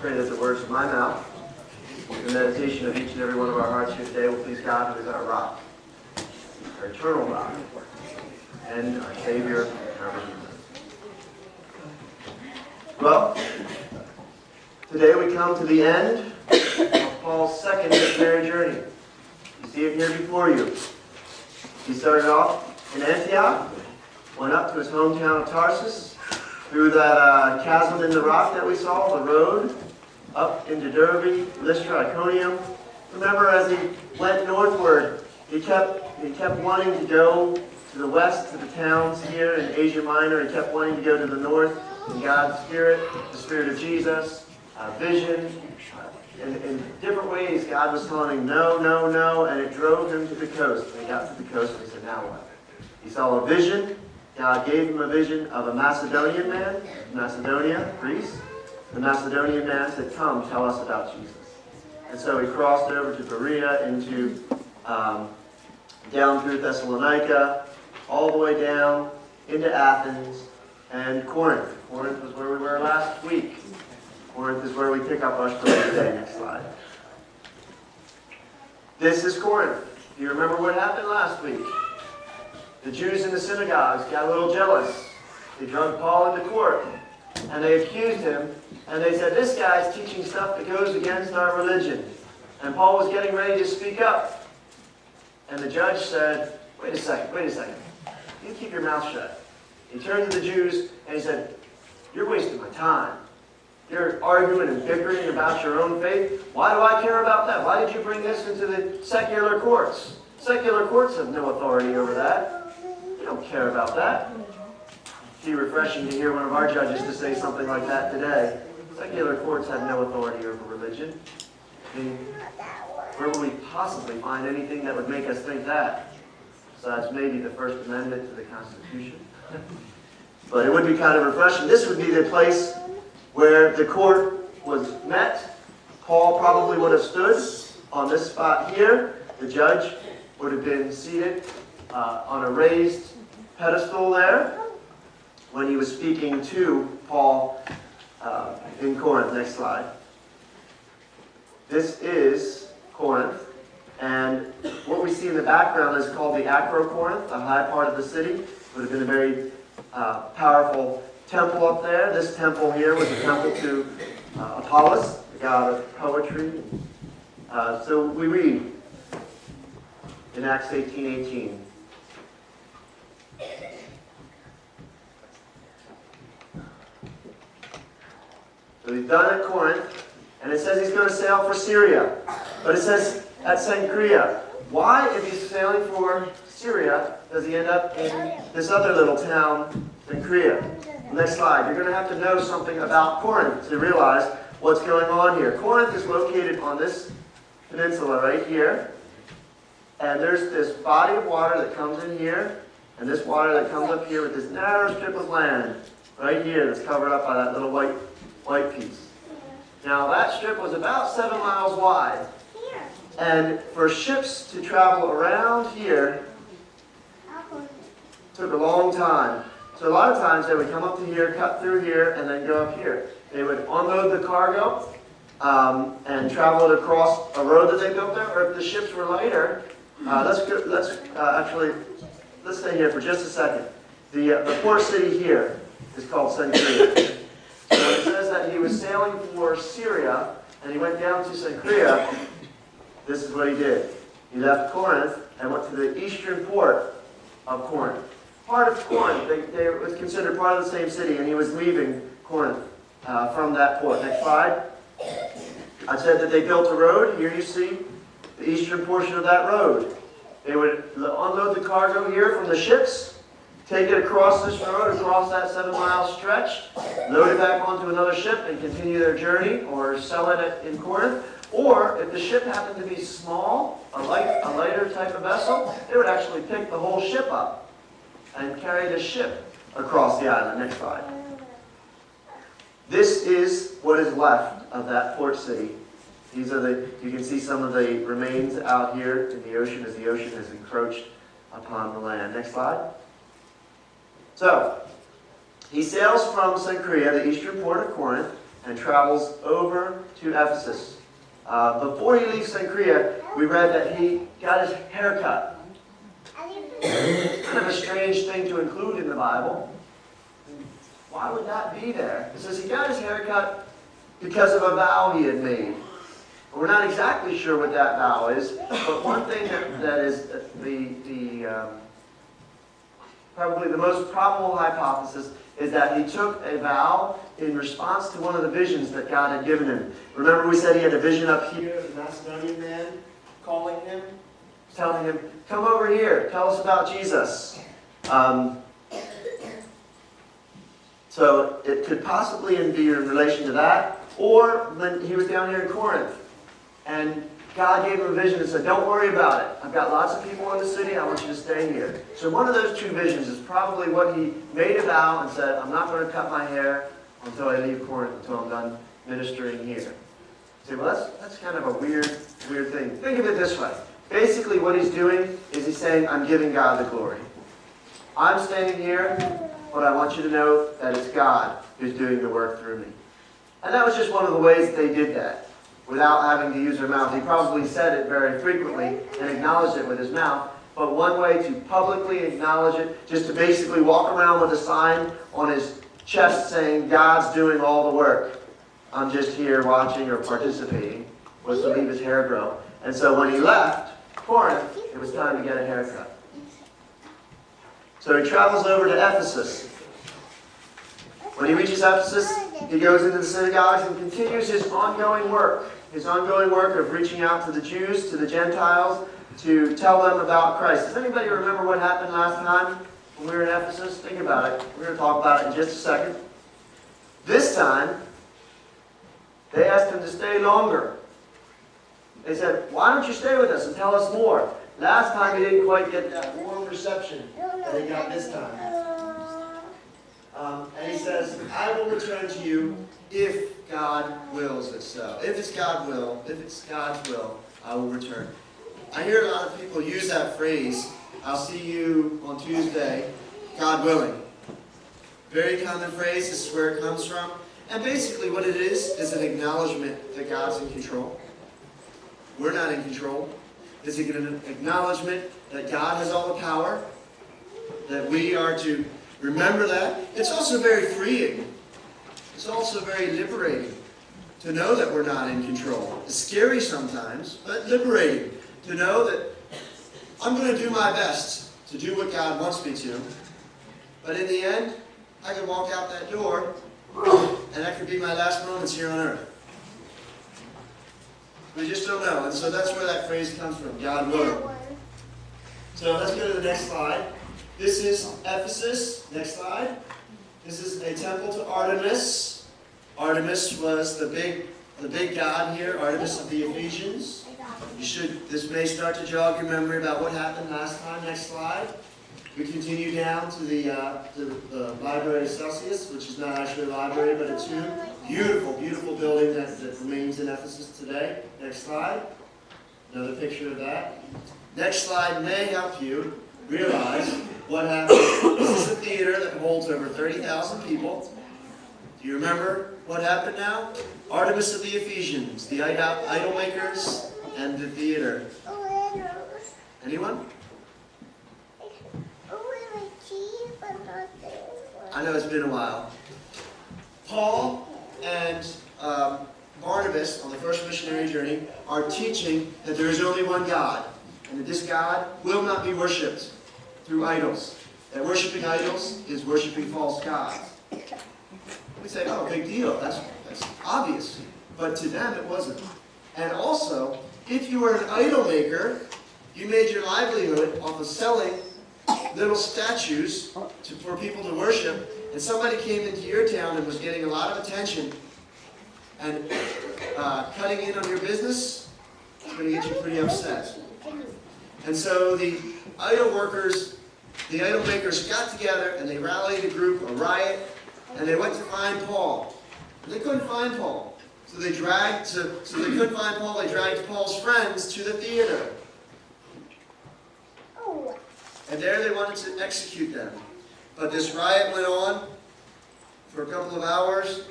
Pray that the words of my mouth, the meditation of each and every one of our hearts here today will please God, who is our rock, our eternal rock, and our Savior and our Redeemer. Well, today we come to the end of Paul's second missionary journey. You see it here before you. He started off in Antioch, went up to his hometown of Tarsus, through that chasm in the rock that we saw, the road, up into Derbe, Lystra, Iconium. Remember, as he went northward, he kept wanting to go to the west, to the towns here in Asia Minor. He kept wanting to go to the north in God's Spirit, the Spirit of Jesus, vision. In different ways, God was telling him, no, no, no, and it drove him to the coast. And he got to the coast and he said, now what? He saw a vision. God gave him a vision of a Macedonian man, Macedonia, Greece. The Macedonian man said, come, tell us about Jesus. And so he crossed over to Berea, into down through Thessalonica, all the way down into Athens and Corinth. Corinth was where we were last week. Corinth is where we pick up our story today. Next slide. This is Corinth. Do you remember what happened last week? The Jews in the synagogues got a little jealous. They drug Paul into court, and they accused him, and they said, this guy's teaching stuff that goes against our religion. And Paul was getting ready to speak up. And the judge said, wait a second. You keep your mouth shut. He turned to the Jews, and he said, you're wasting my time. You're arguing and bickering about your own faith. Why do I care about that? Why did you bring this into the secular courts? Secular courts have no authority over that. You don't care about that. It'd be refreshing to hear one of our judges to say something like that today. Secular courts have no authority over religion. I mean, where would we possibly find anything that would make us think that? Besides maybe the First Amendment to the Constitution. But it would be kind of refreshing. This would be the place where the court was met. Paul probably would have stood on this spot here. The judge would have been seated on a raised pedestal there when he was speaking to Paul in Corinth. Next slide. This is Corinth, and what we see in the background is called the Acrocorinth, the high part of the city. It would have been a very powerful temple up there. This temple here was a temple to Apollos, the god of poetry. So we read in Acts 18:18. So he's done at Corinth, and it says he's going to sail for Syria. But it says at Cenchrea. Why, if he's sailing for Syria, does he end up in this other little town, Cenchrea? Next slide. You're going to have to know something about Corinth to realize what's going on here. Corinth is located on this peninsula right here. And there's this body of water that comes in here, and this water that comes up here with this narrow strip of land right here that's covered up by that little white piece. Now that strip was about 7 miles wide. And for ships to travel around here took a long time. So a lot of times they would come up to here, cut through here, and then go up here. They would unload the cargo and travel it across a road that they built there. Or if the ships were lighter, let's stay here for just a second. The port city here is called Cenchrea. So it says that he was sailing for Syria, and he went down to Cenchrea. This is what he did. He left Corinth and went to the eastern port of Corinth. Part of Corinth, they was considered part of the same city, and he was leaving Corinth from that port. Next slide. I said that they built a road. Here you see the eastern portion of that road. They would unload the cargo here from the ships, take it across this road, across that 7-mile stretch, load it back onto another ship and continue their journey, or sell it in Corinth. Or if the ship happened to be small, a lighter type of vessel, they would actually pick the whole ship up and carry the ship across the island. Next slide. This is what is left of that port city. These are you can see some of the remains out here in the ocean as the ocean has encroached upon the land. Next slide. So, he sails from Cenchrea, the eastern port of Corinth, and travels over to Ephesus. Before he leaves Cenchrea, we read that he got his hair cut. Kind of a strange thing to include in the Bible. Why would that be there? It says he got his hair cut because of a vow he had made. We're not exactly sure what that vow is, but one thing that is probably the most probable hypothesis is that he took a vow in response to one of the visions that God had given him. Remember we said he had a vision up here of the Macedonian man calling him, telling him, come over here, tell us about Jesus. So it could possibly be in relation to that, or when he was down here in Corinth, and God gave him a vision and said, don't worry about it. I've got lots of people in the city. I want you to stay here. So one of those two visions is probably what he made a vow and said, I'm not going to cut my hair until I leave Corinth, until I'm done ministering here. You say, well, that's kind of a weird thing. Think of it this way. Basically what he's doing is he's saying, I'm giving God the glory. I'm standing here, but I want you to know that it's God who's doing the work through me. And that was just one of the ways that they did that, without having to use their mouth. He probably said it very frequently and acknowledged it with his mouth. But one way to publicly acknowledge it, just to basically walk around with a sign on his chest saying, God's doing all the work. I'm just here watching or participating, was to leave his hair grow. And so when he left Corinth, it was time to get a haircut. So he travels over to Ephesus. When he reaches Ephesus, he goes into the synagogues and continues his ongoing work of reaching out to the Jews, to the Gentiles, to tell them about Christ. Does anybody remember what happened last time when we were in Ephesus? Think about it. We're going to talk about it in just a second. This time, they asked him to stay longer. They said, why don't you stay with us and tell us more? Last time he didn't quite get that warm reception that he got this time. And he says, I will return to you if God wills it so. If it's God's will, I will return. I hear a lot of people use that phrase, I'll see you on Tuesday, God willing. Very common phrase, this is where it comes from. And basically what it is an acknowledgement that God's in control. We're not in control. It's an acknowledgement that God has all the power, that we are to remember that. It's also very freeing. It's also very liberating to know that we're not in control. It's scary sometimes, but liberating to know that I'm going to do my best to do what God wants me to. But in the end, I can walk out that door, and that could be my last moments here on earth. We just don't know. And so that's where that phrase comes from, God willing. So let's go to the next slide. This is Ephesus. Next slide. This is a temple to Artemis. Artemis was the big god here, Artemis of the Ephesians. This may start to jog your memory about what happened last time. Next slide. We continue down to the Library of Celsius, which is not actually a library, but a tomb. Beautiful, beautiful building that remains in Ephesus today. Next slide. Another picture of that. Next slide may help you realize what happened. This is a theater that holds over 30,000 people. Do you remember what happened now? Artemis of the Ephesians, the idol makers, and the theater. Anyone? I know it's been a while. Paul and Barnabas, on the first missionary journey, are teaching that there is only one God, and that this God will not be worshipped through idols. That worshiping idols is worshiping false gods. We say, oh, big deal. That's obvious. But to them, it wasn't. And also, if you were an idol maker, you made your livelihood off of selling little statues for people to worship, and somebody came into your town and was getting a lot of attention and cutting in on your business, it's going to get you pretty upset. And so the idol makers got together and they rallied a group, a riot, and they went to find Paul. And they couldn't find Paul. So they couldn't find Paul, they dragged Paul's friends to the theater. And there they wanted to execute them. But this riot went on for a couple of hours,